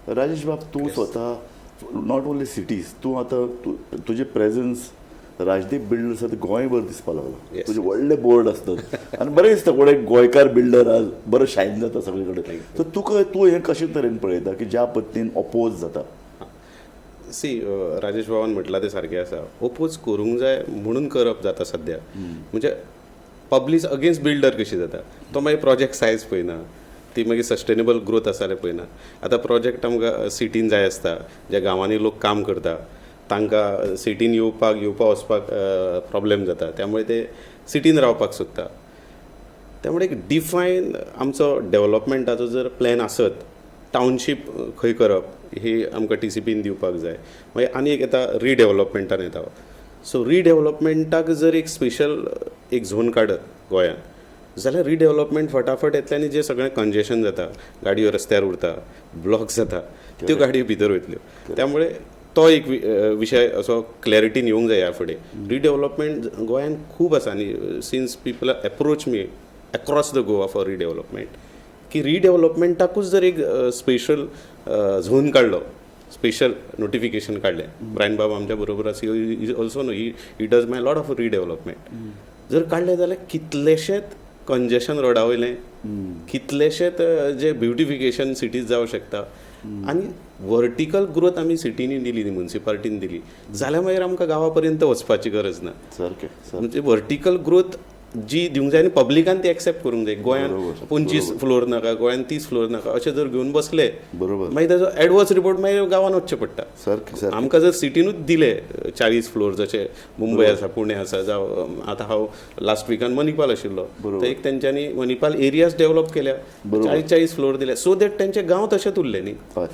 राजेश बाब, तू स्वतः not only cities, तू आता तुझे प्रेझन्स राजदीप बिल्डर्स आता गोंयभर दिसपा लागला. तुझे व्हडले बोर्ड असतात आणि बरें दिसता कोण एक गोंयकार बिल्डर आज बरो शायन जाता सगळे कडेन. सो तूं हें कशें तरेन पळयता की ज्या पद्दतीन ऑपोज जाता? राजेश बाबान म्हटलां ते सारकें आसा. ओपोज करूंक जाय म्हणून करप जाता सद्या. म्हणजे पब्लीक अगेन्स्ट बिल्डर कशी जाता. तो मागीर प्रोजेक्ट सायज पळयना, ती मागीर सस्टेनेबल ग्रोथ आसा जाल्यार पळयना. आतां प्रोजेक्ट आमकां सिटीन जाय आसता, ज्या गांवांनी लोक काम करता तांकां सिटीन येवपाक वचपाक प्रॉब्लेम जाता, त्यामुळे ते सिटीन रावपाक सोदता. त्यामुळे एक डिफायन आमचो डेव्हलपमेंटाचो जर प्लॅन आसत, टावनशीप खंय करप ही आमकां TCPन दिवपाक जाय. मागीर आनी एक येता रिडेव्हलपमेंटान येता. सो रिडेव्हलपमेंटाक जर एक स्पेशल एक झोन काडत गोंयांत जाल्यार रिडेव्हलपमेंट फटाफट येतलें आनी जे सगळें कंजेशन जाता, गाडयो रस्त्यार उरता, ब्लॉक्स जाता, त्यो गाडयो भितर वयतल्यो. त्यामुळे तो एक विशय असो क्लॅरिटीन येवंक जाय ह्या फुडें. रिडेव्हलपमेंट गोंयांत खूब आसा आनी since people approach me across the Goa for redevelopment, की रिडेव्हलपमेंटाकूच जर एक स्पेशल झोन काडलो, स्पेशल नोटिफिकेशन काडलें. ब्रायन बाब आमच्या बरोबर आसा, he also know he does my lot of redevelopment. जर काडलें जाल्यार कितलेशेच कंजेशन रोडा वयलें, कितलेशेच जे ब्युटिफिकेशन सिटीज जावं शकता. आनी वर्टिकल ग्रोथ आमी सिटीनी दिली, म्युनिसिपालिटीन दिली जाल्यार मागीर आमकां गांवा पर्यंत वचपाची गरज ना. सारकें. म्हणजे वर्टिकल ग्रोथ जी दिवंक जाय आनी पब्लिकान ती एक्सेप्ट करूंक जाय. गोंयांत 25 फ्लोर नाका, गोंयांत 30 फ्लोर नाका अशें जर घेवन बसले बरोबर, मागीर ताजो एडवर्स रिपोर्ट मागीर गांवांत वचचें पडटा. सारकें. आमकां जर सिटीनूच दिले 40 फ्लोर, जशे मुंबय आसा, पुणे आसा, जावं आतां हांव लास्ट विकान मणिपाल आशिल्लो, तर एक तेंच्यांनी मणिपाल एरियाज डेव्हलप केल्या, 40 फ्लोर दिले, सो दॅट तेंचे गांव तशेंच उरले न्ही.